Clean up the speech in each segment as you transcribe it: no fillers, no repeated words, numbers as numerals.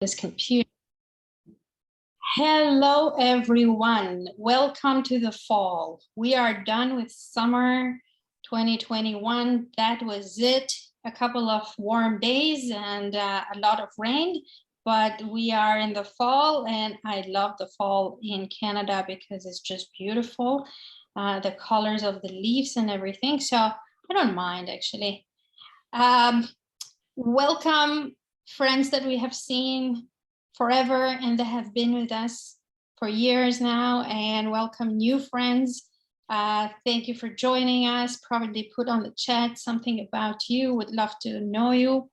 this computer. Hello, everyone. Welcome to the fall. We are done with summer 2021. That was it. A couple of warm days and a lot of rain, but we are in the fall, and I love the fall in Canada because it's just beautiful. The colors of the leaves and everything. So I don't mind, actually. Welcome, friends that we have seen forever and that have been with us for years now, and welcome new friends. Thank you for joining us. Probably put on the chat something about you. Would love to know you.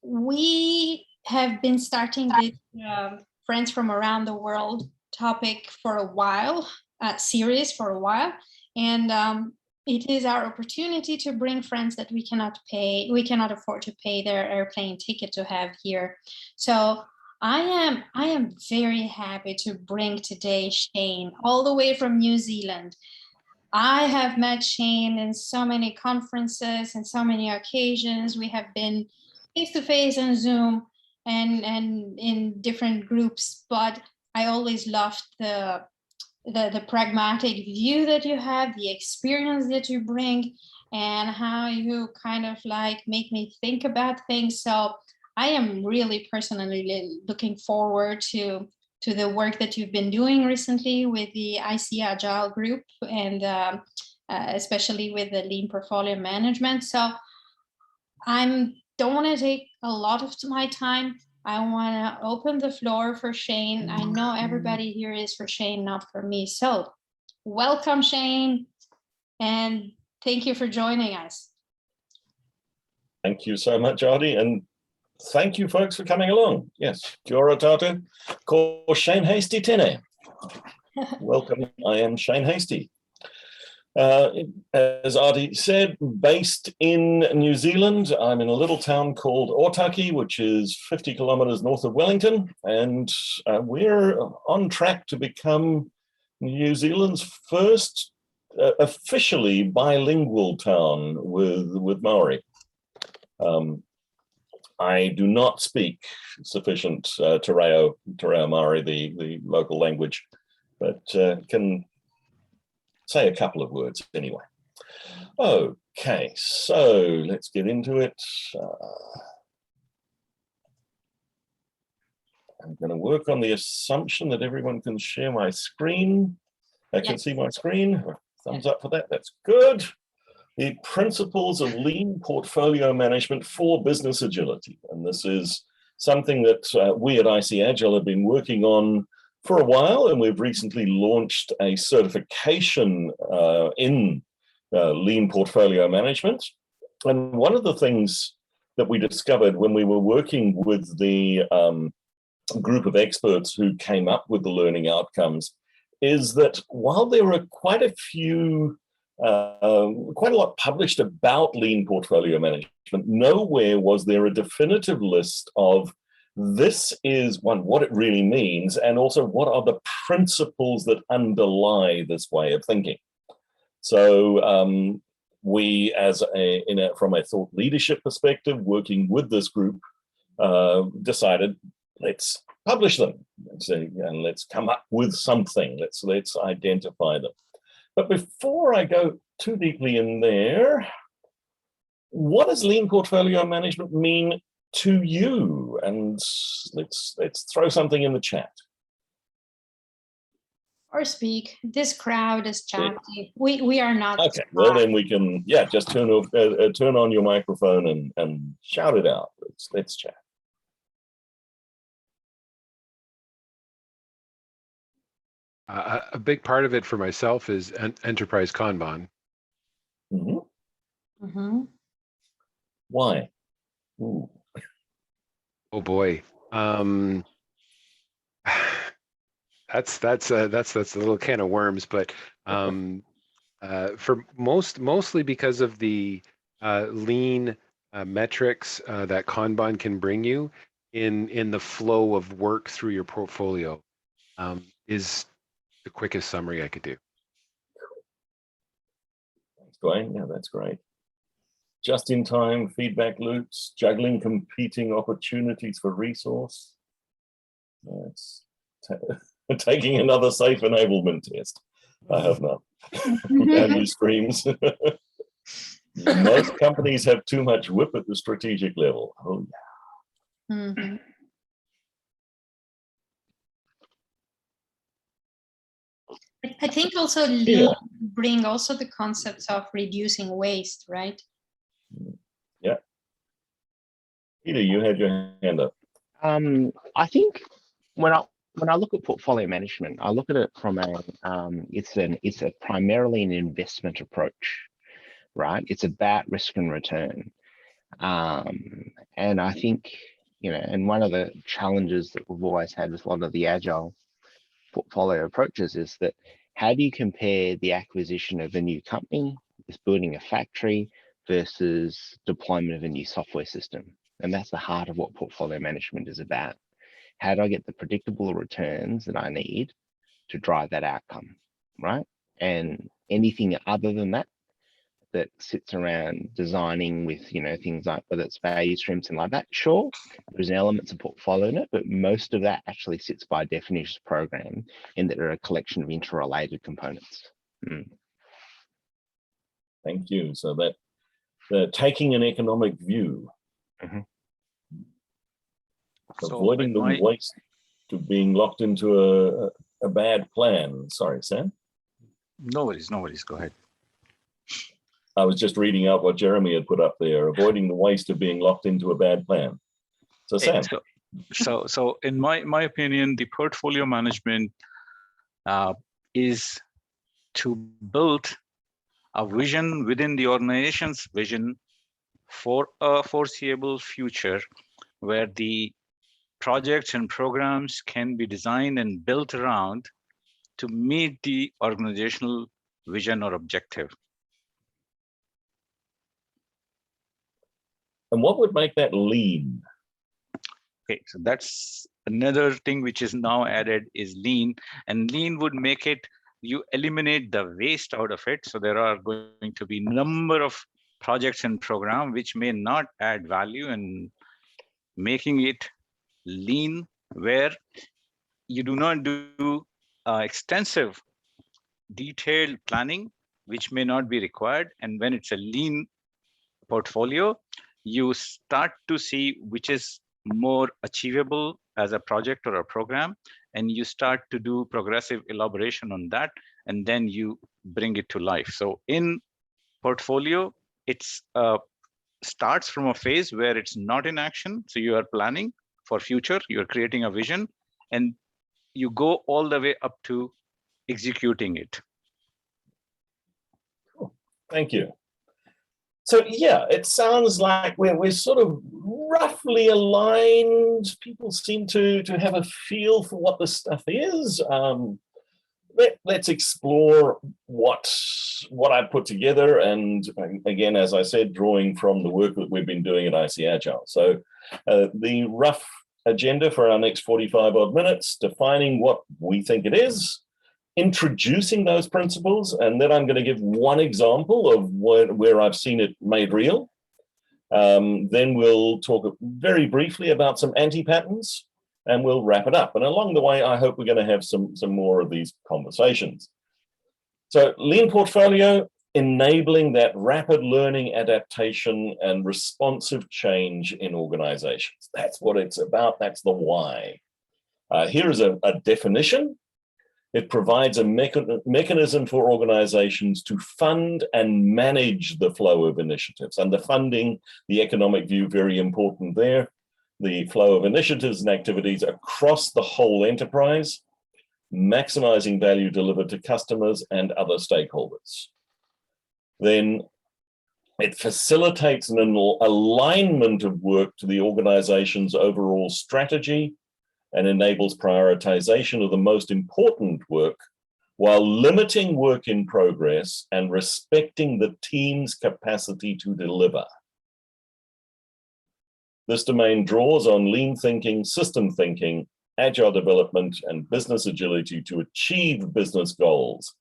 We have been starting this Friends from Around the World topic for a while, series for a while, and it is our opportunity to bring friends that we cannot afford to pay their airplane ticket to have here. So I am very happy to bring today Shane, all the way from New Zealand. I have met Shane in so many conferences and so many occasions. We have been face-to-face on Zoom and in different groups, but I always loved the pragmatic view that you have, the experience that you bring, and how you kind of like make me think about things. So I am really personally looking forward to the work that you've been doing recently with the ICAgile group, and especially with the lean portfolio management. So I don't want to take a lot of my time. I want to open the floor for Shane. I know everybody here is for Shane, not for me. So welcome, Shane, and thank you for joining us. Thank you so much, Artie, and thank you, folks, for coming along. Yes, kia ora tātou, ko Shane Hastie tēnei. Welcome, I am Shane Hastie. As Artie said, based in New Zealand. I'm in a little town called Otaki, which is 50 kilometers north of Wellington, and we're on track to become New Zealand's first officially bilingual town with Maori. I do not speak sufficient Te Reo Maori, the local language, but can say a couple of words anyway. Okay, so let's get into it. I'm going to work on the assumption that everyone can share my screen. I can see my screen. Thumbs up for that. That's good. The principles of lean portfolio management for business agility. And this is something that we at ICAgile have been working on for a while, and we've recently launched a certification in lean portfolio management. And one of the things that we discovered when we were working with the group of experts who came up with the learning outcomes is that while there were quite a lot published about lean portfolio management, nowhere was there a definitive list of this is what it really means, and also what are the principles that underlie this way of thinking. So we, from a thought leadership perspective, working with this group, decided let's publish them and let's come up with something. Let's identify them. But before I go too deeply in there, what does lean portfolio management mean to you? And let's throw something in the chat. Or speak. This crowd is chatty. We are not. Okay, well then we can, yeah, just turn on your microphone and shout it out. Let's chat. A big part of it for myself is enterprise Kanban. Mm-hmm. Mm-hmm. Why? Ooh. Oh boy, that's a little can of worms, but for mostly because of the lean metrics that Kanban can bring you in the flow of work through your portfolio, is the quickest summary I could do. Thanks, Dwayne. Yeah, that's great. just-in-time feedback loops, juggling competing opportunities for resource. That's taking another safe enablement test. I have not. Value streams. Most companies have too much whip at the strategic level. Oh yeah. Mhm. I think also lean bring also the concepts of reducing waste, right? Yeah. Peter, you had your hand up. I think when I look at portfolio management, I look at it from it's a primarily an investment approach, right? It's about risk and return. And I think, and one of the challenges that we've always had with a lot of the agile portfolio approaches is that how do you compare the acquisition of a new company with building a factory versus deployment of a new software system? And that's the heart of what portfolio management is about. How do I get the predictable returns that I need to drive that outcome, right? And anything other than that sits around designing with, things like whether it's value streams and like that, sure, there's elements of portfolio in it, but most of that actually sits by definition program in that there are a collection of interrelated components. Thank you. So that taking an economic view, avoiding the waste to being locked into a bad plan. Sorry, Sam. No worries. Go ahead. I was just reading out what Jeremy had put up there, avoiding the waste of being locked into a bad plan. So Sam. So in my opinion, the portfolio management is to build a vision within the organization's vision for a foreseeable future where the projects and programs can be designed and built around to meet the organizational vision or objective. And what would make that lean? Okay, so that's another thing which is now added is lean, and lean would make it, you eliminate the waste out of it. So there are going to be number of projects and program which may not add value, and making it lean where you do not do extensive detailed planning, which may not be required. And when it's a lean portfolio, you start to see which is more achievable as a project or a program, and you start to do progressive elaboration on that, and then you bring it to life. So in portfolio, it's starts from a phase where it's not in action. So you are planning for future, you're creating a vision, and you go all the way up to executing it. Cool. Thank you. So yeah, it sounds like we're sort of roughly aligned. People seem to have a feel for what this stuff is. Let's explore what I put together, and again, as I said, drawing from the work that we've been doing at ICAgile. So the rough agenda for our next 45 odd minutes, defining what we think it is, introducing those principles, and then I'm going to give one example of where I've seen it made real. Then we'll talk very briefly about some anti-patterns, and we'll wrap it up. And along the way, I hope we're going to have some more of these conversations. So lean portfolio, enabling that rapid learning, adaptation, and responsive change in organizations. That's what it's about. That's the why. Here is a definition. It provides a mechanism for organizations to fund and manage the flow of initiatives. And the funding, the economic view, very important there. The flow of initiatives and activities across the whole enterprise, maximizing value delivered to customers and other stakeholders. Then it facilitates an alignment of work to the organization's overall strategy and enables prioritization of the most important work while limiting work in progress and respecting the team's capacity to deliver. This domain draws on lean thinking, system thinking, agile development, and business agility to achieve business goals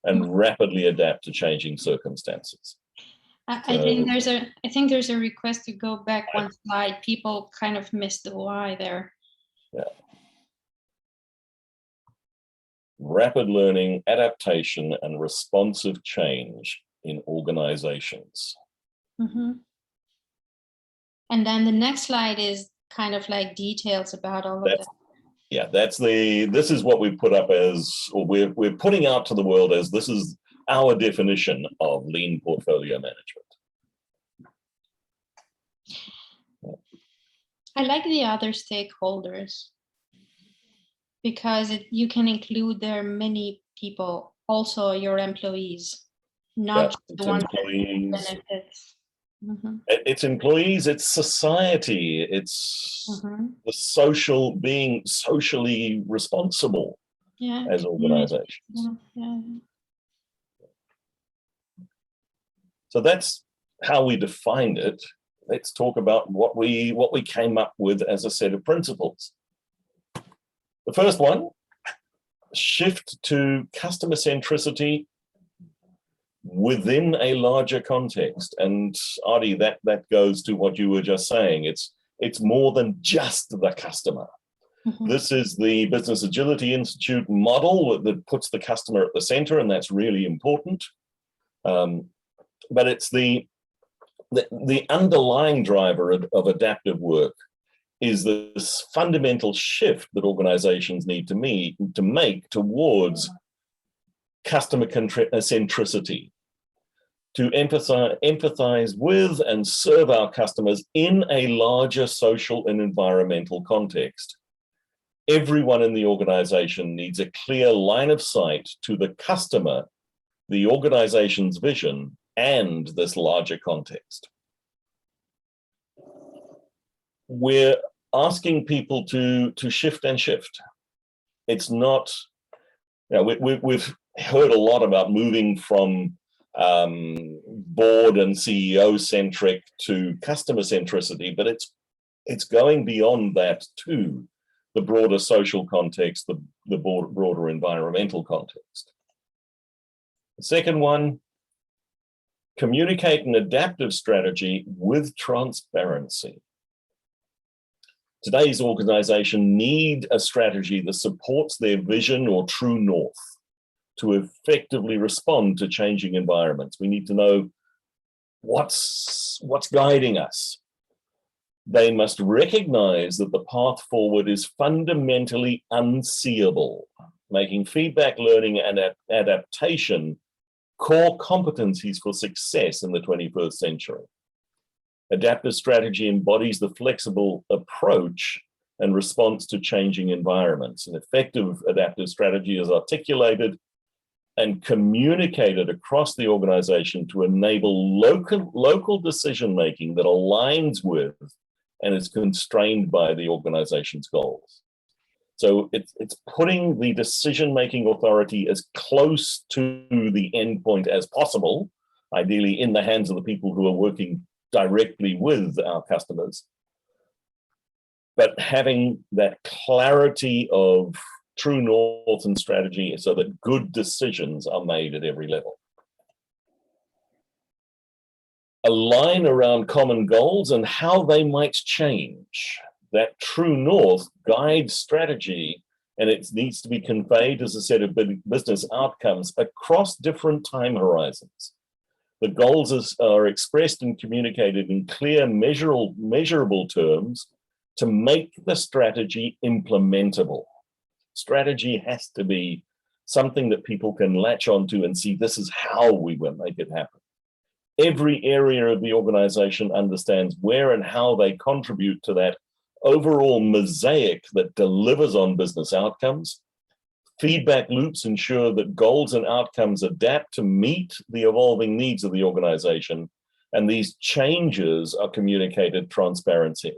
and rapidly adapt to changing circumstances. I think there's a request to go back one slide. People kind of missed the why there. Yeah. Rapid learning, adaptation, and responsive change in organizations. Mm-hmm. And then the next slide is kind of like details about all of that. Yeah, this is what we put up as, or we're putting out to the world as, this is our definition of lean portfolio management. I like the other stakeholders because you can include there many people, also your employees, not just the ones that benefits. Mm-hmm. It's employees, it's society, it's the social, being socially responsible as organizations. Yeah. So that's how we defined it. Let's talk about what we came up with as a set of principles. The first one, shift to customer centricity within a larger context. And Adi, that goes to what you were just saying. It's more than just the customer. Mm-hmm. This is the Business Agility Institute model that puts the customer at the center, and that's really important. But it's the underlying driver of adaptive work is this fundamental shift that organizations need to make towards customer centricity, to empathize with and serve our customers in a larger social and environmental context. Everyone in the organization needs a clear line of sight to the customer, the organization's vision, and this larger context. We're asking people to shift and shift. It's not, we've heard a lot about moving from board and CEO centric to customer centricity, but it's going beyond that too, the broader social context, the broader environmental context. The second one, communicate an adaptive strategy with transparency. Today's organization need a strategy that supports their vision or true north to effectively respond to changing environments. We need to know what's guiding us. They must recognize that the path forward is fundamentally unseeable, making feedback, learning, and adaptation core competencies for success in the 21st century. Adaptive strategy embodies the flexible approach and response to changing environments. An effective adaptive strategy is articulated and communicated across the organization to enable local decision-making that aligns with and is constrained by the organization's goals. So it's putting the decision-making authority as close to the endpoint as possible, ideally in the hands of the people who are working directly with our customers, but having that clarity of true north and strategy so that good decisions are made at every level. Align around common goals and how they might change. That true north guides strategy, and it needs to be conveyed as a set of business outcomes across different time horizons. The goals are expressed and communicated in clear, measurable terms to make the strategy implementable. Strategy has to be something that people can latch onto and see, this is how we will make it happen. Every area of the organization understands where and how they contribute to that overall mosaic that delivers on business outcomes. Feedback loops ensure that goals and outcomes adapt to meet the evolving needs of the organization, and these changes are communicated transparently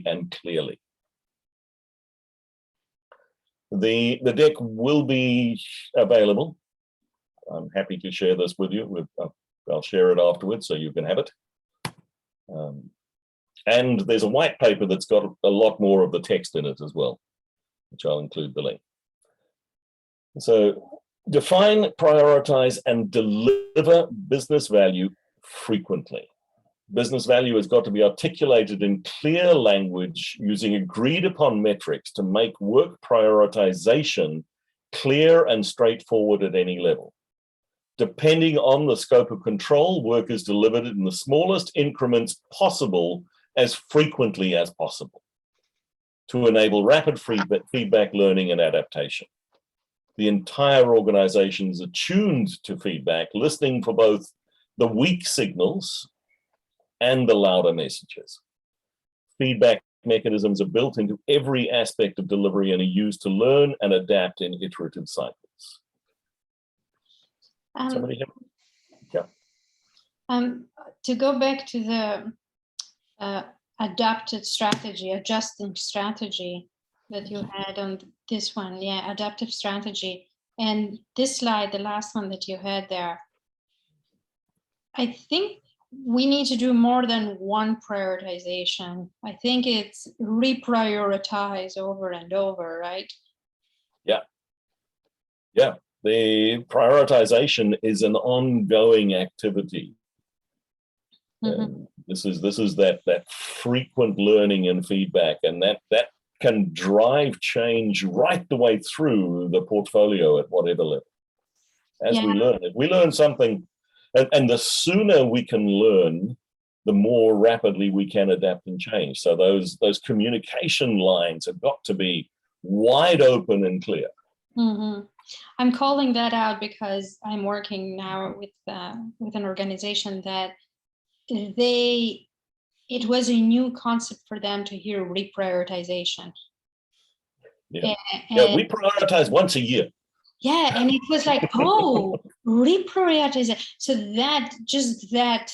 and clearly. The deck will be available. I'm happy to share this with you. I'll share it afterwards so you can have it. And there's a white paper that's got a lot more of the text in it as well, which I'll include the link. So Define, prioritize, and deliver business value frequently. Business value has got to be articulated in clear language using agreed upon metrics to make work prioritization clear and straightforward at any level. Depending on the scope of control, work is delivered in the smallest increments possible as frequently as possible to enable rapid feedback, learning, and adaptation. The entire organization is attuned to feedback, listening for both the weak signals and the louder messages. Feedback mechanisms are built into every aspect of delivery and are used to learn and adapt in iterative cycles. Somebody have? Yeah. To go back to the adapted strategy, adjusting strategy that you had on this one, yeah, adaptive strategy. And this slide, the last one that you had there, I think we need to do more than one prioritization. I think it's reprioritize over and over, right? Yeah. Yeah. The prioritization is an ongoing activity. Mm-hmm. This is that frequent learning and feedback, and that can drive change right the way through the portfolio at whatever level. As we learn, if we learn something, and the sooner we can learn, the more rapidly we can adapt and change. So those communication lines have got to be wide open and clear. Mm-hmm. I'm calling that out because I'm working now with an organization that it was a new concept for them to hear reprioritization. Yeah, we prioritize once a year. Yeah, and it was like, oh, reprioritization. So that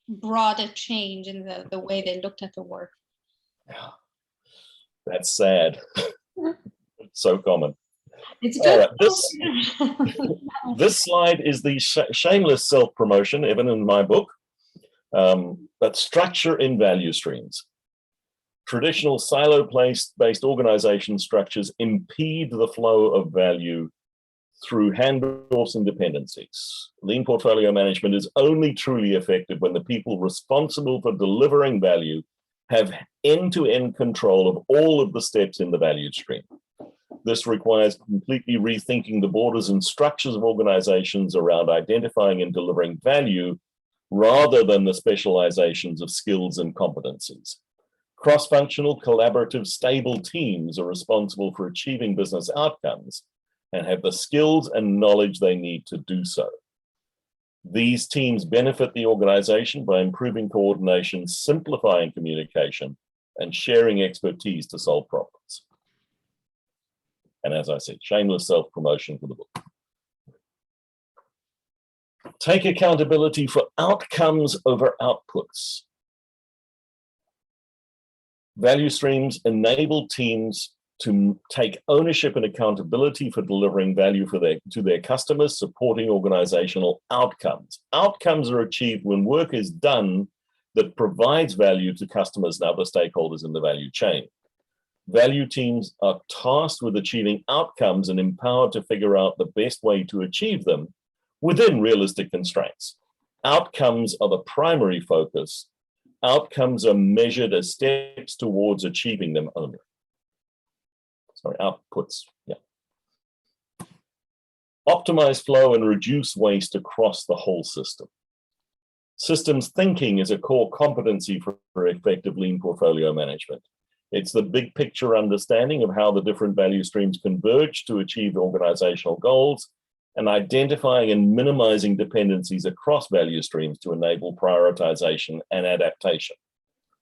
brought a change in the way they looked at the work. Yeah. That's sad. It's so common. It's good. Right, this slide is the shameless self-promotion, even in my book, but structure in value streams. Traditional silo-based organization structures impede the flow of value through handoffs and dependencies. Lean portfolio management is only truly effective when the people responsible for delivering value have end-to-end control of all of the steps in the value stream. This requires completely rethinking the borders and structures of organizations around identifying and delivering value rather than the specializations of skills and competencies. Cross-functional, collaborative, stable teams are responsible for achieving business outcomes and have the skills and knowledge they need to do so. These teams benefit the organization by improving coordination, simplifying communication, and sharing expertise to solve problems. And as I said, shameless self-promotion for the book. Take accountability for outcomes over outputs. Value streams enable teams to take ownership and accountability for delivering value to their customers, supporting organizational outcomes. Outcomes are achieved when work is done that provides value to customers and other stakeholders in the value chain. Value teams are tasked with achieving outcomes and empowered to figure out the best way to achieve them within realistic constraints. Outcomes are the primary focus. Outcomes are measured as steps towards achieving them only. Sorry, outputs, yeah. Optimize flow and reduce waste across the whole system. Systems thinking is a core competency for effective lean portfolio management. It's the big picture understanding of how the different value streams converge to achieve organizational goals and identifying and minimizing dependencies across value streams to enable prioritization and adaptation.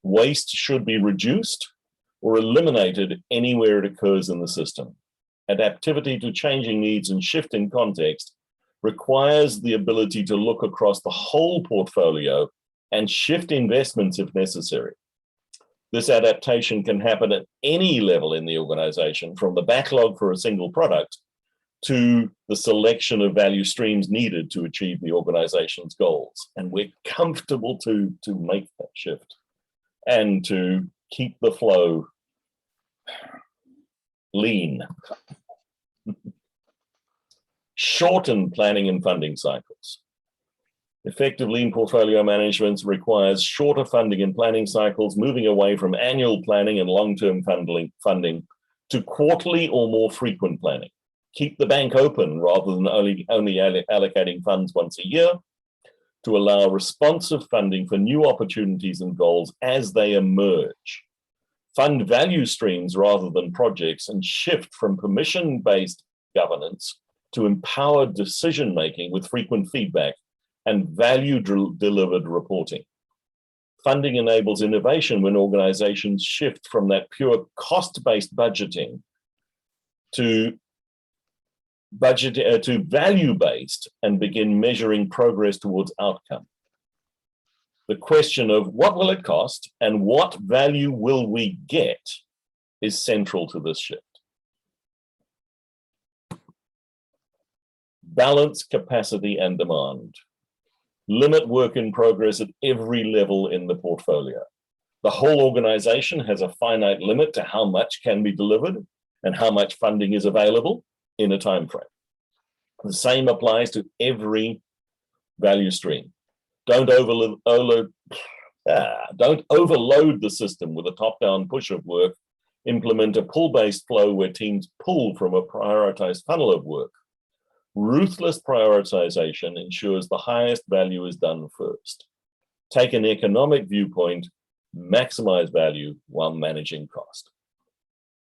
Waste should be reduced or eliminated anywhere it occurs in the system. Adaptivity to changing needs and shift in context requires the ability to look across the whole portfolio and shift investments if necessary. This adaptation can happen at any level in the organization, from the backlog for a single product to the selection of value streams needed to achieve the organization's goals. And we're comfortable to make that shift and to keep the flow lean. Shorten planning and funding cycles. Effective lean portfolio management requires shorter funding and planning cycles, moving away from annual planning and long-term funding to quarterly or more frequent planning. Keep the bank open rather than only allocating funds once a year, to allow responsive funding for new opportunities and goals as they emerge. Fund value streams rather than projects, and shift from permission-based governance to empowered decision-making with frequent feedback and value-delivered reporting. Funding enables innovation when organizations shift from that pure cost-based budgeting to value-based and begin measuring progress towards outcome. The question of what will it cost and what value will we get is central to this shift. Balance capacity and demand. Limit work in progress at every level in the portfolio. The whole organization has a finite limit to how much can be delivered and how much funding is available in a time frame. The same applies to every value stream. Don't overload the system with a top-down push of work. Implement a pull-based flow where teams pull from a prioritized funnel of work. Ruthless prioritization ensures the highest value is done first. Take an economic viewpoint, maximize value while managing cost.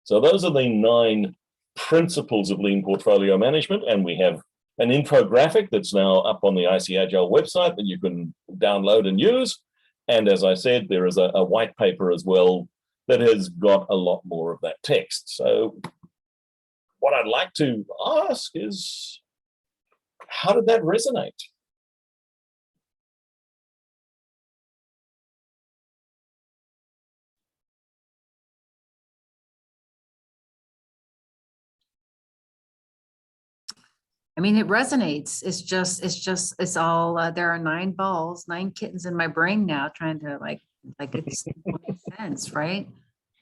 So those are the 9 principles of lean portfolio management, and we have an infographic that's now up on the ICAgile website that you can download and use. And as I said, there is a white paper as well that has got a lot more of that text. So what I'd like to ask is, how did that resonate? I mean, it resonates. It's all, there are 9 balls, 9 kittens in my brain now trying to like it's makes sense, right?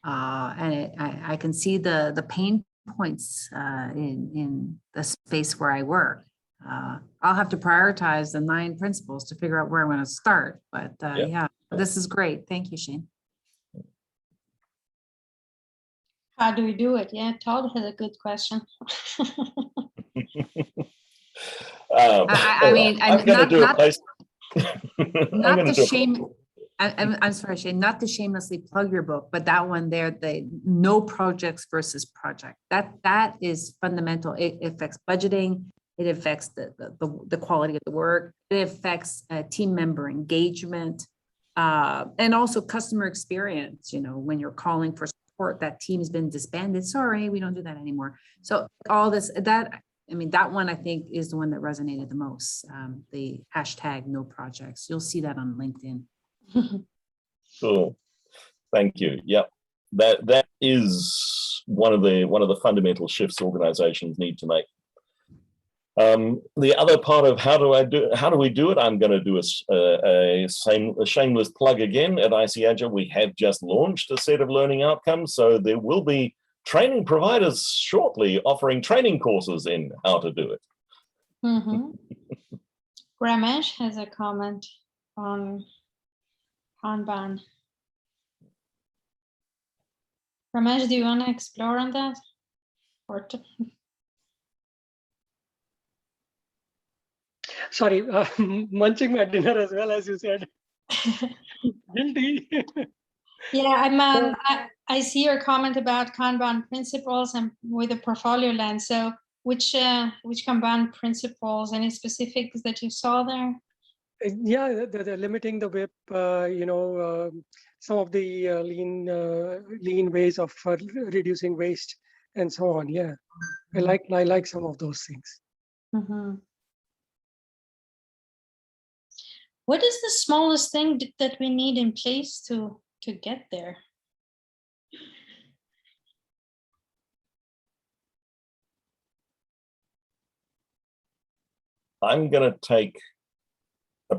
And I can see the pain points in the space where I work. I'll have to prioritize the 9 principles to figure out where I'm going to start. But yeah, this is great. Thank you, Shane. How do we do it? Yeah, Todd has a good question. I mean, I'm going to do a place. Not to shame. I'm sorry, Shane, not to shamelessly plug your book, but that one there, the no projects versus project, that is fundamental. It affects budgeting. It affects the quality of the work. It affects team member engagement, and also customer experience. You know, when you're calling for support, that team has been disbanded. Sorry, we don't do that anymore. So all this, I mean, that one I think is the one that resonated the most. The hashtag no projects. You'll see that on LinkedIn. Cool. Thank you. Yep. That is one of the fundamental shifts organizations need to make. The other part of how do we do it? I'm going to do a shameless plug again. At ICAgile, we have just launched a set of learning outcomes, so there will be training providers shortly offering training courses in how to do it. Ramesh has a comment on Kanban. Ramesh, do you want to explore on that? Or Sorry, munching my dinner as well, as you said. Guilty. Yeah, I see your comment about Kanban principles and with a portfolio lens. So which Kanban principles, any specifics that you saw there? Yeah, they're limiting the WIP, some of the lean ways of reducing waste and so on. Yeah, I like some of those things. What is the smallest thing that we need in place to get there? I'm going to take a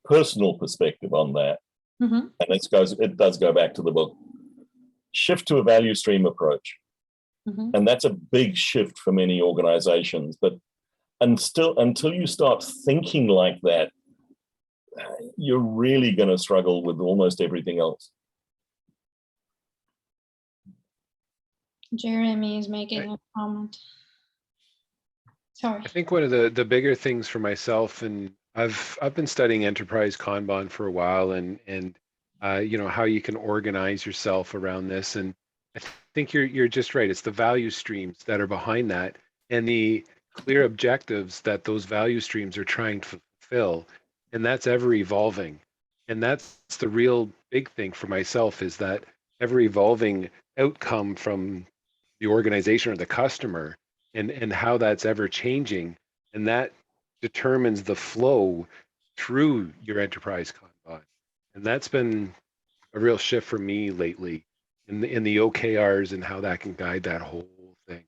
personal perspective on that. And it does go back to the book. Shift to a value stream approach. And that's a big shift for many organizations. But until you start thinking like that, you're really going to struggle with almost everything else. Jeremy is making a comment. Sorry. I think one of the bigger things for myself, and I've been studying enterprise Kanban for a while, and you know, how you can organize yourself around this. And I think you're just right. It's the value streams that are behind that, and the clear objectives that those value streams are trying to fulfill, and that's ever evolving. And that's the real big thing for myself, is that ever evolving outcome from the organization or the customer, and how that's ever changing, and that determines the flow through your enterprise Kanban. And that's been a real shift for me lately in the OKRs and how that can guide that whole thing.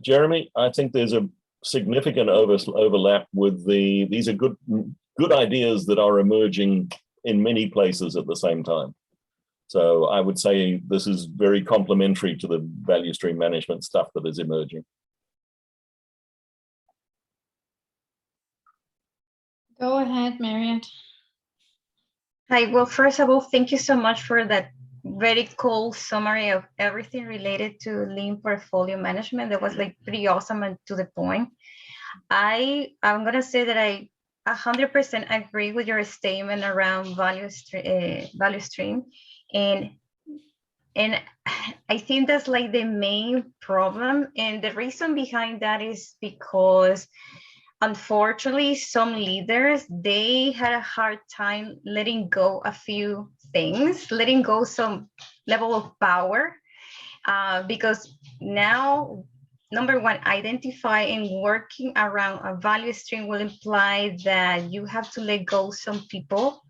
Jeremy, I think there's a significant overlap with these are good ideas that are emerging in many places at the same time. So I would say this is very complementary to the value stream management stuff that is emerging. Go ahead, Marriott. Hi, well, first of all, thank you so much for that very cool summary of everything related to lean portfolio management. That was like pretty awesome and to the point. I'm gonna say that I 100% agree with your statement around value stream. And I think that's like the main problem. And the reason behind that is because unfortunately, some leaders, they had a hard time letting go a few things, letting go some level of power, because now, number one, identifying working around a value stream will imply that you have to let go some people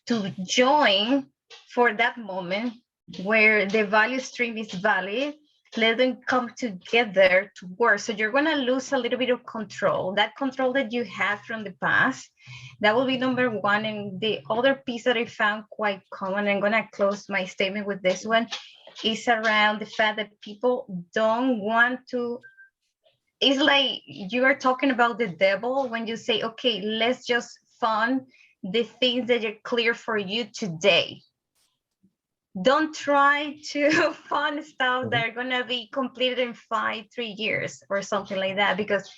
to join for that moment where the value stream is valid. Let them come together to work. So you're going to lose a little bit of control, that control that you had from the past. That will be number one. And the other piece that I found quite common, I'm going to close my statement with this one, is around the fact that people don't want to. It's like you are talking about the devil when you say, okay, let's just fund the things that are clear for you today. Don't try to fund stuff that are going to be completed in 3 years or something like that, because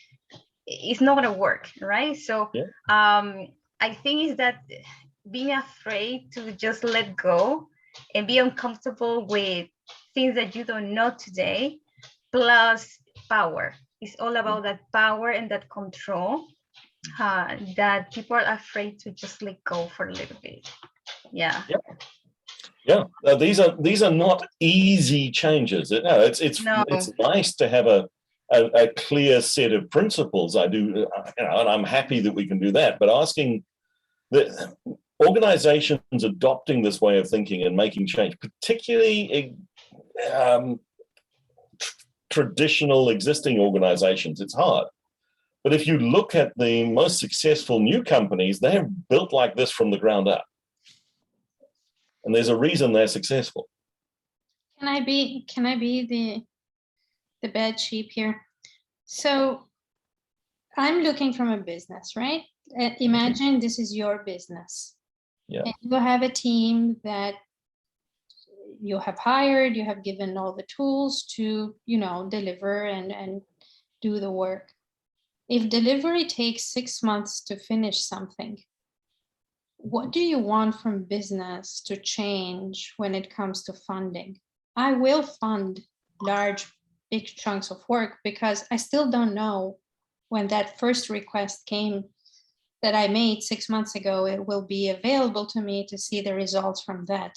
it's not going to work, right? So I think is that being afraid to just let go and be uncomfortable with things that you don't know today, plus power. It's all about that power and that control that people are afraid to just let go for a little bit. Yeah. Yeah, these are not easy changes. No, it's nice to have a clear set of principles. I do, you know, and I'm happy that we can do that. But asking the organizations adopting this way of thinking and making change, particularly traditional existing organizations, it's hard. But if you look at the most successful new companies, they're built like this from the ground up. And there's a reason they're successful. Can I be the bad sheep here? So I'm looking from a business, right? Imagine this is your business. Yeah. And you have a team that you have hired, you have given all the tools to, you know, deliver and do the work. If delivery takes 6 months to finish something, what do you want from business to change when it comes to funding? I will fund big chunks of work because I still don't know when that first request came that I made 6 months ago, it will be available to me to see the results from that.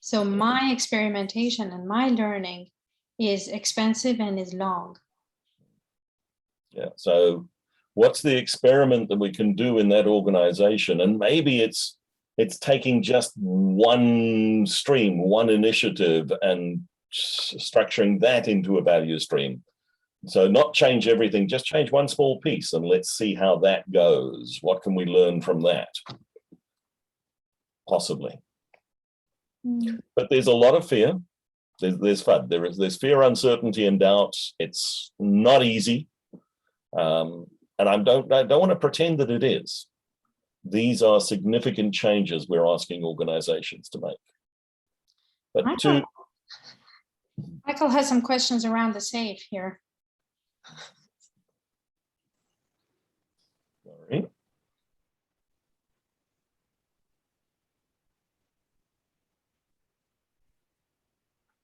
So my experimentation and my learning is expensive and is long. Yeah, so what's the experiment that we can do in that organization? And maybe it's taking just one stream, one initiative, and structuring that into a value stream. So not change everything, just change one small piece, and let's see how that goes. What can we learn from that? Possibly. But there's a lot of fear. There's FUD. There's fear, uncertainty, and doubt. It's not easy, and I don't want to pretend that it is. These are significant changes we're asking organizations to make. But Michael has some questions around the SAFe here. Sorry.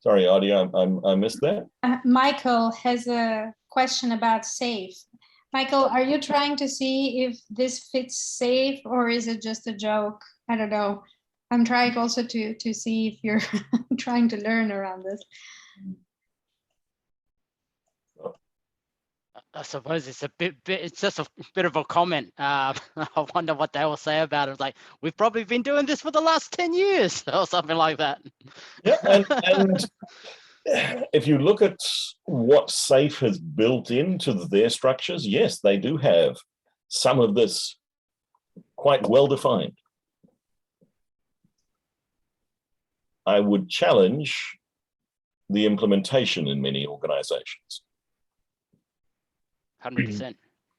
Sorry, Adi, I missed that. Michael has a question about SAFe. Michael, are you trying to see if this fits SAFe, or is it just a joke? I don't know. I'm trying also to see if you're trying to learn around this. I suppose it's it's just a bit of a comment. I wonder what they will say about it. Like, we've probably been doing this for the last 10 years or something like that. Yeah, and if you look at what SAFe has built into their structures, yes, they do have some of this quite well defined. I would challenge the implementation in many organizations. 100%.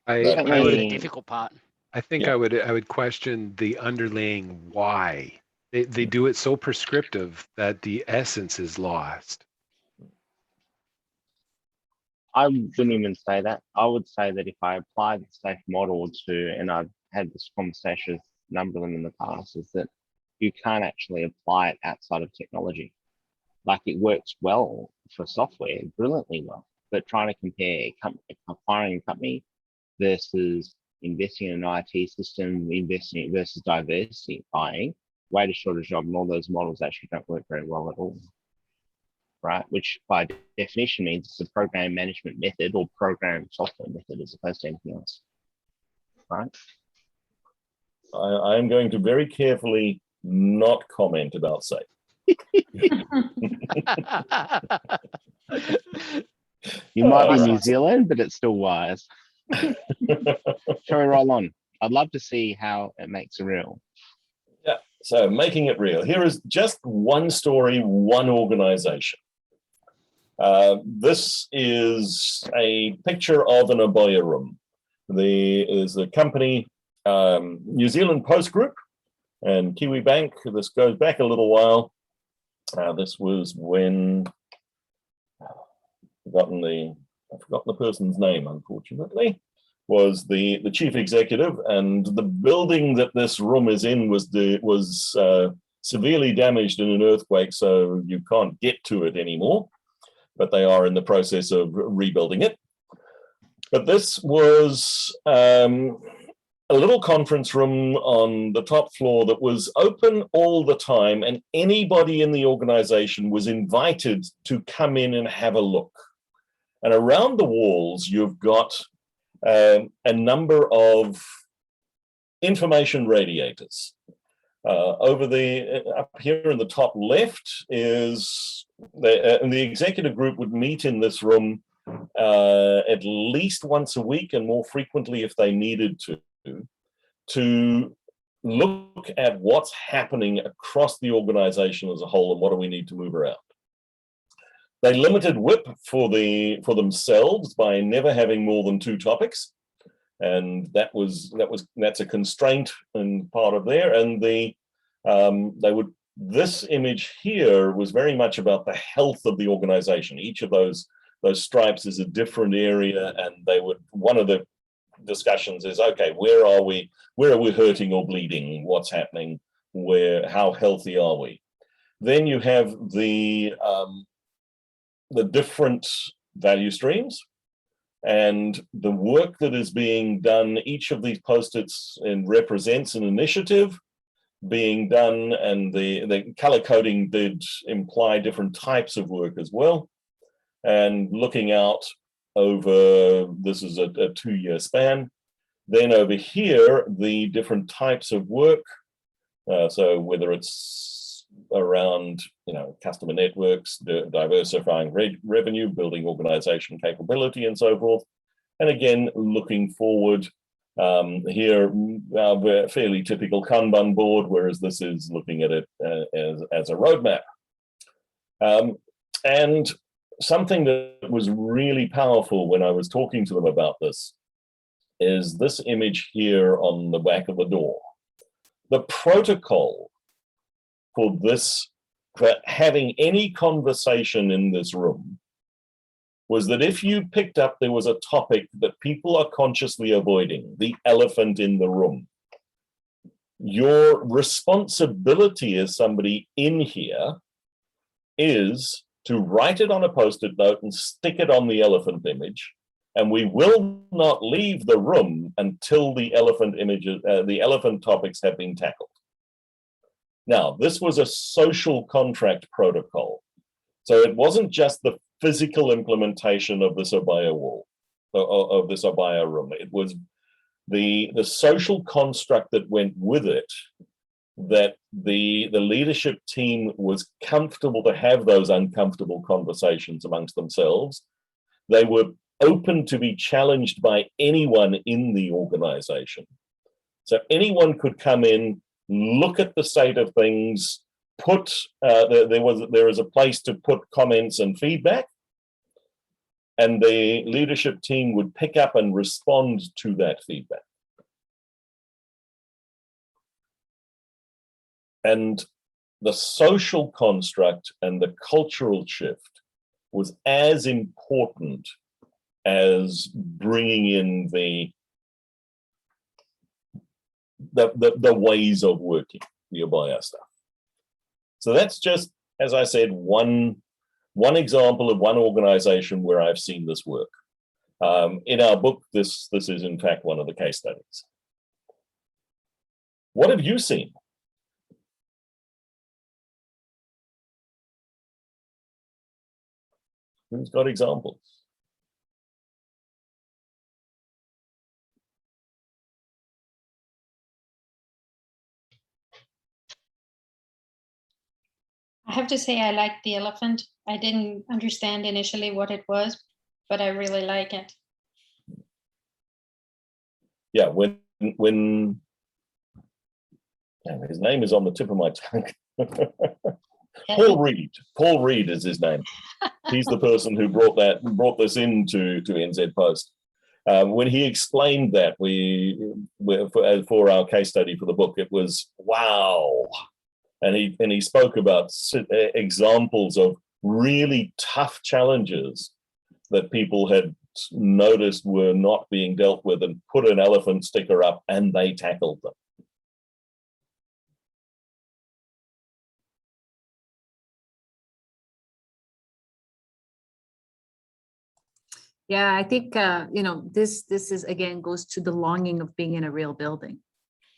I would the difficult part. I think I would question the underlying why. They do it so prescriptive that the essence is lost. I wouldn't even say that. I would say that if I apply the SAFe model to, and I've had this conversation with a number of them in the past, is that you can't actually apply it outside of technology. Like, it works well for software, brilliantly well, but trying to compare acquiring a company versus investing in an IT system, investing versus diversifying, way to short a job, and all those models actually don't work very well at all. Right, which by definition means it's a program management method or program software method as opposed to anything else. Right. I am going to very carefully not comment about SAFe. You might be New Zealand, but it's still wise. Shall we roll on? I'd love to see how it makes it real. Yeah, so making it real. Here is just one story, one organization. This is a picture of an Aboya room. Is a company, New Zealand Post Group and Kiwi Bank. This goes back a little while. This was when I've forgotten the person's name, unfortunately, was the chief executive, and the building that this room is in was severely damaged in an earthquake, so you can't get to it anymore. But they are in the process of rebuilding it. But this was a little conference room on the top floor that was open all the time, and anybody in the organization was invited to come in and have a look. And around the walls, you've got a number of information radiators. Up here in the top left is the executive group would meet in this room at least once a week, and more frequently if they needed to look at what's happening across the organization as a whole and what do we need to move around. They limited WIP for themselves by never having more than 2 topics. And that's a constraint and part of there. And this image here was very much about the health of the organization. Each of those stripes is a different area, and one of the discussions is, okay, where are we hurting or bleeding? What's happening? How healthy are we? Then you have the different value streams and the work that is being done. Each of these post-its represents an initiative being done, and the color coding did imply different types of work as well. And looking out over, this is a 2-year span. Then over here, the different types of work. So whether it's around, customer networks, diversifying revenue, building organization capability, and so forth. And again, looking forward, here, we're fairly typical Kanban board, whereas this is looking at it as a roadmap. And something that was really powerful when I was talking to them about this is this image here on the back of the door. The protocol for this, for having any conversation in this room, was that if you picked up, there was a topic that people are consciously avoiding, the elephant in the room. Your responsibility as somebody in here is to write it on a Post-it note and stick it on the elephant image. And we will not leave the room until the elephant images, the elephant topics have been tackled. Now, this was a social contract protocol. So it wasn't just the physical implementation of this abaya wall, of this abaya room. It was the social construct that went with it, that the leadership team was comfortable to have those uncomfortable conversations amongst themselves. They were open to be challenged by anyone in the organization. So anyone could come in, look at the state of things, put there is a place to put comments and feedback, and the leadership team would pick up and respond to that feedback. And the social construct and the cultural shift was as important as bringing in the ways of working, the abaya stuff. So that's just, as I said, one example of one organization where I've seen this work. In our book, this is in fact one of the case studies. What have you seen? Who's got examples? I have to say I like the elephant. I didn't understand initially what it was, but I really like it. Yeah, when his name is on the tip of my tongue. Paul Reed is his name. He's the person who brought this into NZ Post. When he explained that, for our case study for the book, it was wow. And he spoke about examples of really tough challenges that people had noticed were not being dealt with, and put an elephant sticker up and they tackled them. Yeah, I think, this is, again, goes to the longing of being in a real building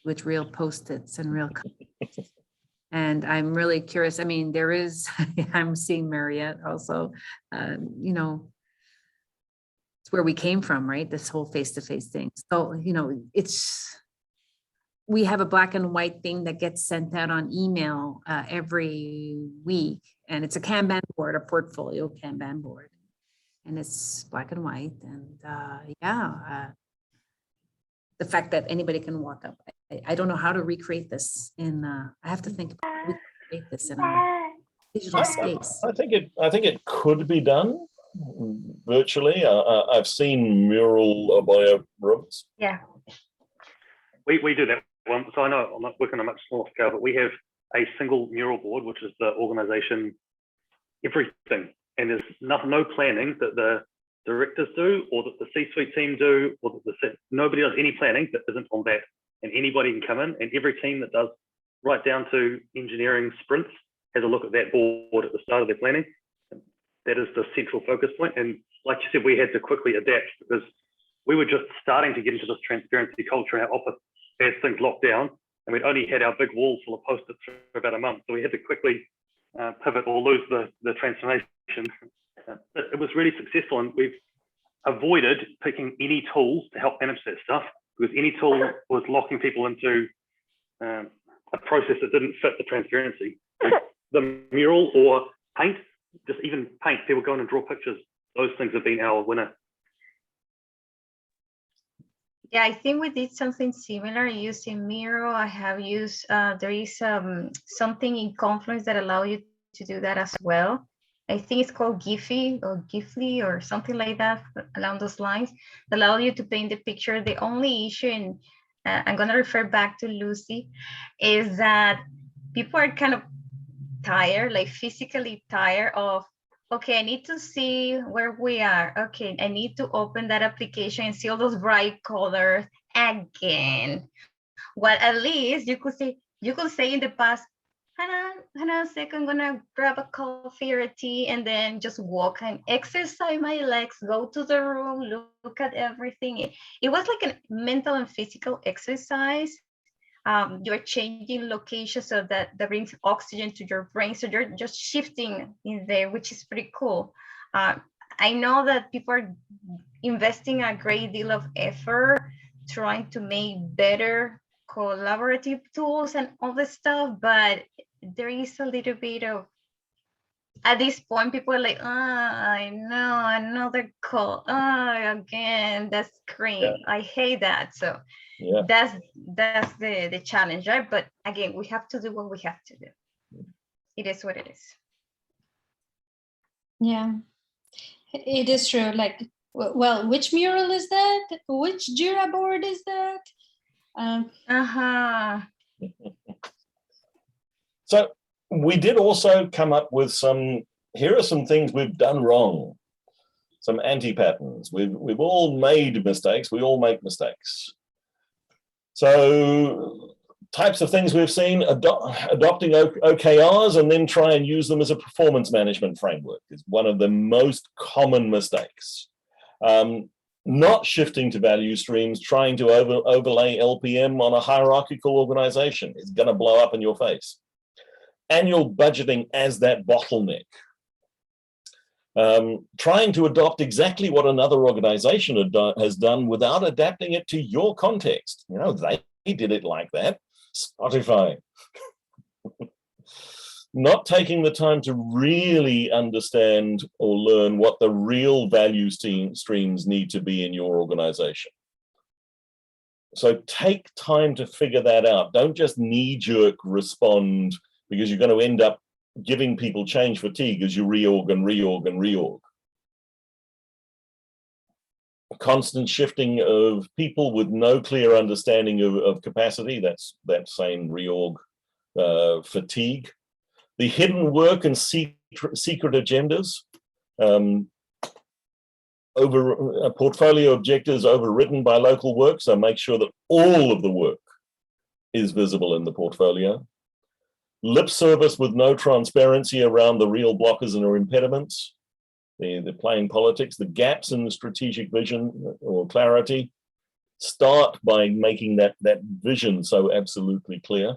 with real Post-its and real companies. And I'm really curious. I mean, there is, I'm seeing Mariette also, it's where we came from, right? This whole face-to-face thing. So, we have a black and white thing that gets sent out on email every week. And it's a Kanban board, a portfolio Kanban board. And it's black and white. And the fact that anybody can walk up. I don't know how to recreate this I have to think about how we create this in a digital space. I think it could be done virtually. I've seen mural abaya rooms. Yeah. We do that one. So I know I'm not working on a much smaller scale, but we have a single mural board, which is the organization, everything. And there's no planning that the directors do, or that the C-suite team do, or that nobody does any planning that isn't on that. And anybody can come in, and every team that does, right down to engineering sprints, has a look at that board at the start of their planning. That is the central focus point. And like you said, we had to quickly adapt because we were just starting to get into this transparency culture in our office as things locked down, and we'd only had our big walls full of Post-its for about a month. So we had to quickly pivot or lose the transformation. It was really successful, and we've avoided picking any tools to help manage that stuff, because any tool was locking people into a process that didn't fit the transparency. The mural or paint, just even paint, people going and draw pictures, those things have been our winner. Yeah, I think we did something similar using Miro. I have used, there is something in Confluence that allow you to do that as well. I think it's called Giphy or something like that along those lines, that allow you to paint the picture. The only issue, and I'm going to refer back to Lucy, is that people are kind of tired, like physically tired of, okay, I need to see where we are. Okay, I need to open that application and see all those bright colors again. Well, at least you could say in the past, hang on a second, I'm gonna grab a coffee or a tea and then just walk and exercise my legs, go to the room, look at everything. It was like a mental and physical exercise. You're changing location so that brings oxygen to your brain. So you're just shifting in there, which is pretty cool. I know that people are investing a great deal of effort trying to make better collaborative tools and all this stuff, but there is a little bit of, at this point, people are like, I know, another call. Again, that's screen. Yeah. I hate that. So yeah, that's the challenge, right? But again, we have to do what we have to do. It is what it is. Yeah, it is true. Like, well, which mural is that? Which Jira board is that? So we did also come up with here are some things we've done wrong, some anti-patterns. We've all made mistakes. We all make mistakes. So types of things we've seen, adopting OKRs and then try and use them as a performance management framework is one of the most common mistakes. Not shifting to value streams, trying to overlay LPM on a hierarchical organization is going to blow up in your face. Annual budgeting as that bottleneck. Trying to adopt exactly what another organization has done without adapting it to your context. You know, they did it like that. Spotify. Not taking the time to really understand or learn what the real value streams need to be in your organization. So take time to figure that out. Don't just knee-jerk respond, because you're going to end up giving people change fatigue as you reorg and reorg and reorg. Constant shifting of people with no clear understanding of capacity, that's that same reorg fatigue. The hidden work and secret agendas, portfolio objectives overridden by local work, so make sure that all of the work is visible in the portfolio. Lip service with no transparency around the real blockers and or impediments. They're playing politics. The gaps in the strategic vision or clarity. Start by making that vision so absolutely clear.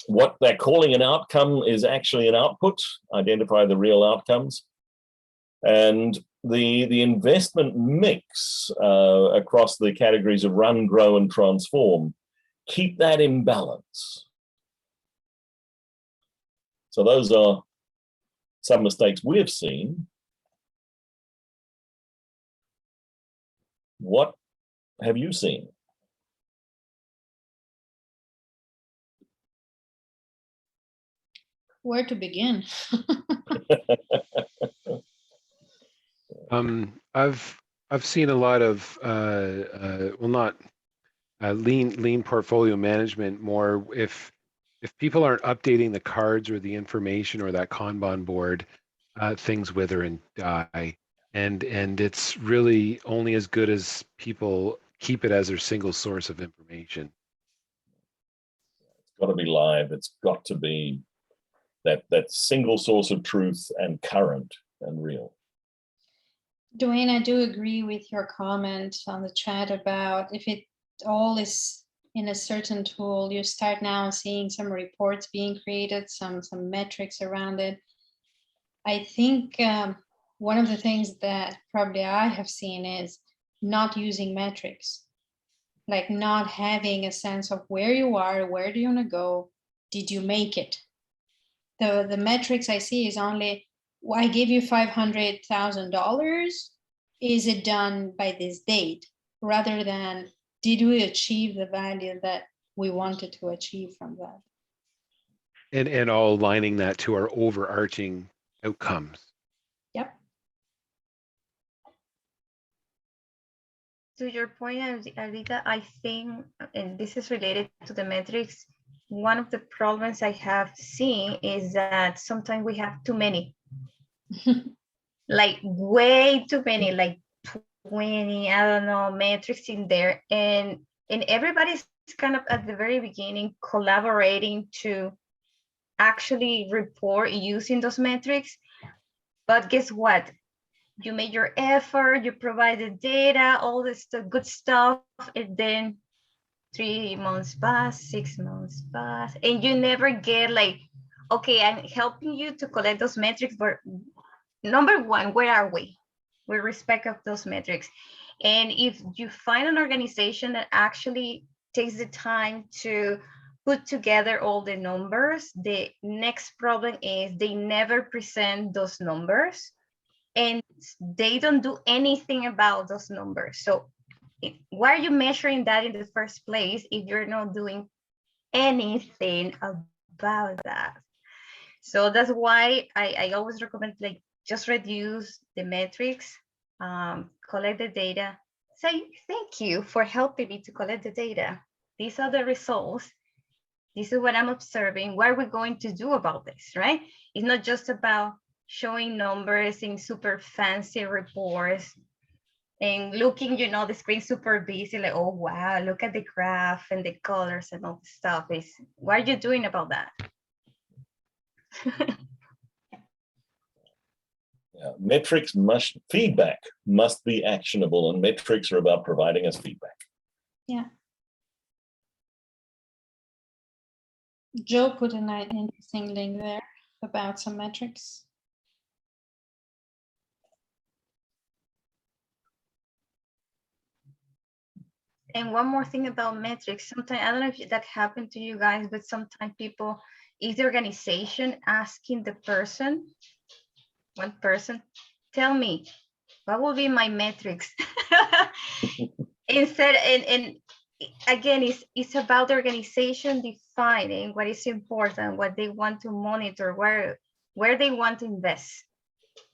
What they're calling an outcome is actually an output. Identify the real outcomes. And the investment mix across the categories of run, grow, and transform, keep that in balance. So those are some mistakes we've seen. What have you seen? Where to begin? I've seen a lot of well, not lean portfolio management. More if people aren't updating the cards or the information or that Kanban board, things wither and die. And it's really only as good as people keep it as their single source of information. It's got to be live. It's got to be that single source of truth and current and real. Dwayne, I do agree with your comment on the chat about if it all is in a certain tool, you start now seeing some reports being created, some metrics around it. I think one of the things that probably I have seen is not using metrics, like not having a sense of where you are, where do you want to go, did you make it? The metrics I see is only, well, I gave you $500,000. Is it done by this date? Rather than, did we achieve the value that we wanted to achieve from that? And all aligning that to our overarching outcomes. Yep. To your point, Alita, I think, and this is related to the metrics, one of the problems I have seen is that sometimes we have too many, like way too many, like 20, I don't know, metrics in there. And everybody's kind of at the very beginning collaborating to actually report using those metrics. But guess what? You made your effort, you provided data, all this good stuff, and then 3 months pass, 6 months pass, and you never get like, okay, I'm helping you to collect those metrics, but number one, where are we with respect of those metrics? And if you find an organization that actually takes the time to put together all the numbers, the next problem is they never present those numbers and they don't do anything about those numbers. So why are you measuring that in the first place if you're not doing anything about that? So that's why I always recommend, like, just reduce the metrics, collect the data, say thank you for helping me to collect the data. These are the results. This is what I'm observing. What are we going to do about this, right? It's not just about showing numbers in super fancy reports and looking, you know, the screen super busy, like, oh, wow, look at the graph and the colors and all the stuff. Is what are you doing about that? Yeah, feedback must be actionable, and metrics are about providing us feedback. Yeah. Joe put an interesting link there about some metrics. And one more thing about metrics. Sometimes, I don't know if that happened to you guys, but sometimes people, is the organization asking the person, one person, tell me, what will be my metrics? Instead, and again, it's about the organization defining what is important, what they want to monitor, where they want to invest,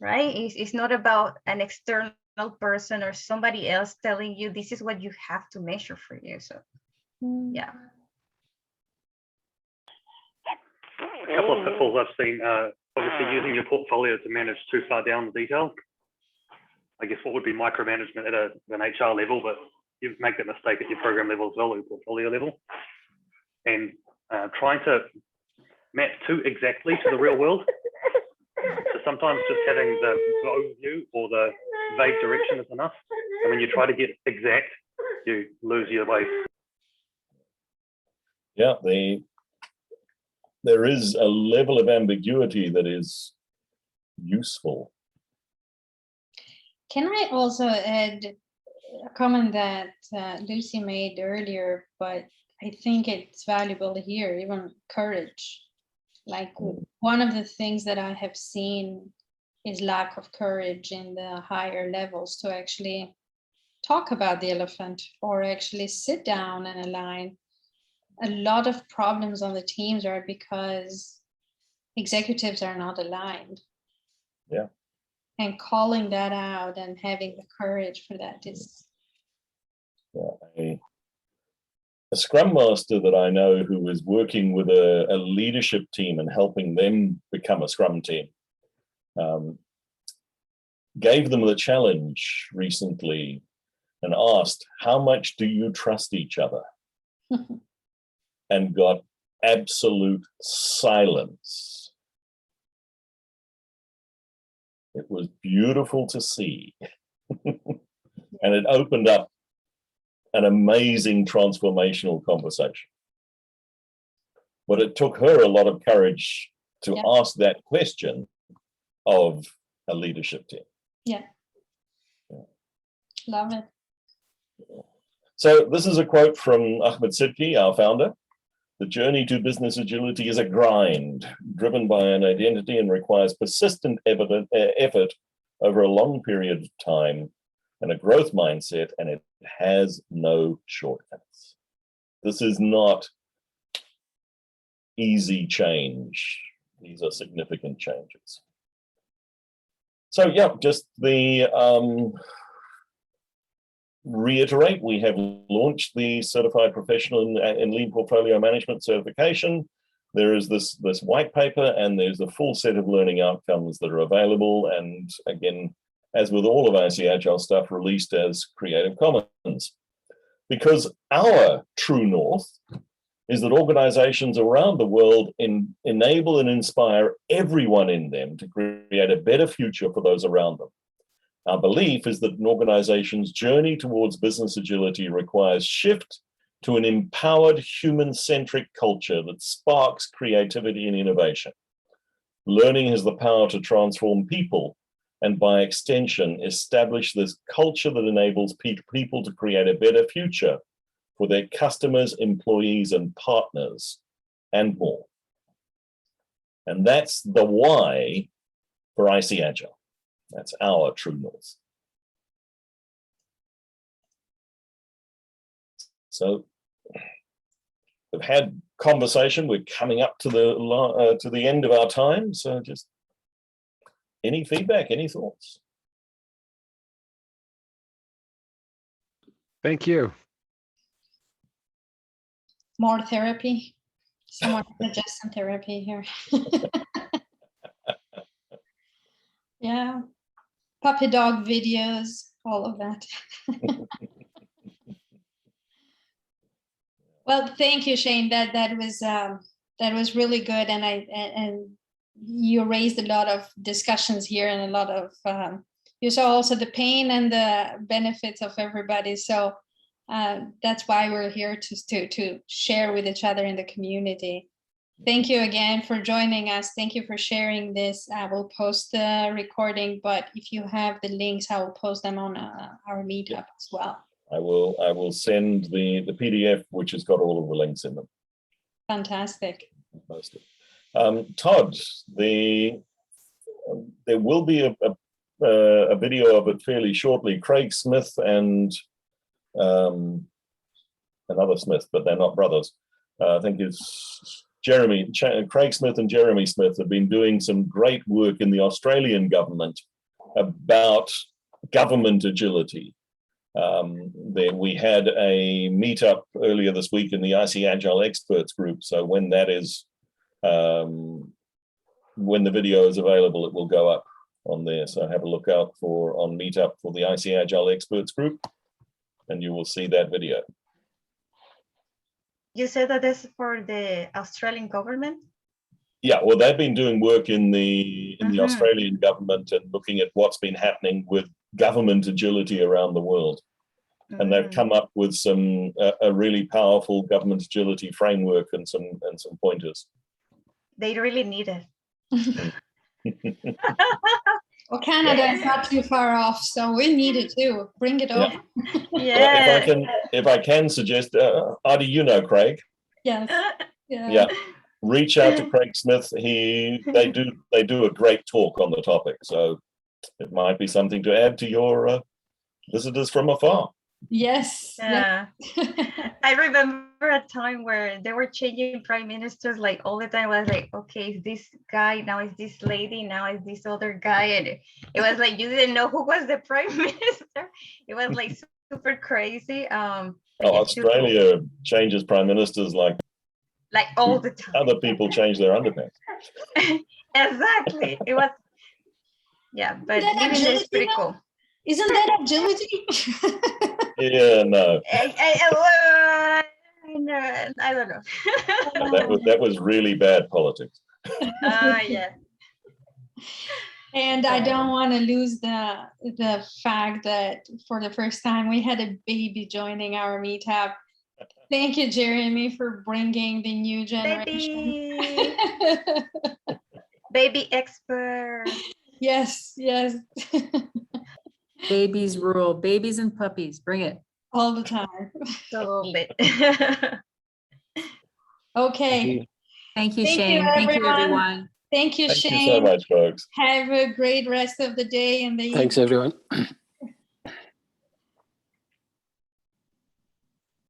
right? It's not about an external person or somebody else telling you this is what you have to measure for you. So yeah. A couple of pitfalls I've seen, obviously using your portfolio to manage too far down the detail. I guess what would be micromanagement at an HR level, but you make that mistake at your program level as well, or your portfolio level. And trying to map too exactly to the real world. So sometimes just having the overview or the vague direction is enough. And when you try to get exact, you lose your way. Yeah, there is a level of ambiguity that is useful. Can I also add a comment that Lucy made earlier, but I think it's valuable here, even courage. Like, one of the things that I have seen is lack of courage in the higher levels to actually talk about the elephant or actually sit down and align. A lot of problems on the teams are because executives are not aligned. Yeah. And calling that out and having the courage for that is. Yeah, a Scrum Master that I know who was working with a leadership team and helping them become a Scrum team, gave them the challenge recently and asked, how much do you trust each other? And got absolute silence. It was beautiful to see. And it opened up an amazing transformational conversation. But it took her a lot of courage to ask that question of a leadership team. Yeah. Love it. So this is a quote from Ahmed Sidki, our founder. The journey to business agility is a grind driven by an identity and requires persistent effort over a long period of time and a growth mindset, and it has no shortcuts. This is not easy change. These are significant changes. So yeah, just the reiterate, we have launched the Certified Professional in Lean Portfolio Management certification. There is this white paper, and there's a full set of learning outcomes that are available. And again, as with all of ICAgile stuff, released as Creative Commons. Because our true north is that organizations around the world enable and inspire everyone in them to create a better future for those around them. Our belief is that an organization's journey towards business agility requires shift to an empowered human-centric culture that sparks creativity and innovation. Learning has the power to transform people, and by extension, establish this culture that enables people to create a better future for their customers, employees, and partners, and more. And that's the why for ICAgile. That's our true north. So we've had conversation. We're coming up to the end of our time. So just any feedback, any thoughts? Thank you. More therapy. Someone suggest some therapy here. Yeah. Puppy dog videos, all of that. Well, thank you, Shane. That was really good, and you raised a lot of discussions here, and a lot of you saw also the pain and the benefits of everybody. So that's why we're here to share with each other in the community. Thank you again for joining us. Thank you for sharing this. I will post the recording, but if you have the links, I will post them on our meetup as well. I will send the PDF, which has got all of the links in them. Fantastic. Todd, there will be a video of it fairly shortly. Craig Smith and another Smith, but they're not brothers. I think it's Craig Smith and Jeremy Smith have been doing some great work in the Australian government about government agility. We had a meetup earlier this week in the ICAgile experts group. So when that is, when the video is available, it will go up on there. So have a look out on meetup for the ICAgile experts group, and you will see that video. You said that this is for the Australian government? Yeah, well, they've been doing work in the Australian government and looking at what's been happening with government agility around the world. And they've come up with a really powerful government agility framework and some pointers. They really need it. Well, Canada is not too far off, so we need it too. Bring it over. Yeah. Well, if I can suggest, Adi, you know Craig. Yes. Yeah. Reach out to Craig Smith. They do a great talk on the topic, so it might be something to add to your visitors from afar. Yes. Yeah. I remember a time where they were changing prime ministers like all the time. I was like, okay, it's this guy, now it's this lady, now it's this other guy. And it was like you didn't know who was the prime minister. It was like super crazy. Australia changes prime ministers like all the time. Other people change their underpants. Exactly. It was, yeah, but living there is pretty cool. Isn't that agility? Yeah, no. I don't know. That was really bad politics. Yeah. And I don't want to lose the fact that for the first time we had a baby joining our meetup. Thank you, Jeremy, for bringing the new generation. Baby expert. Yes. Babies rule. Babies and puppies. Bring it. All the time. So bit. Okay. Thank you, Shane. Thank you, everyone. Thank you, Shane. Thank you so much, folks. Have a great rest of the day. Thanks, everyone.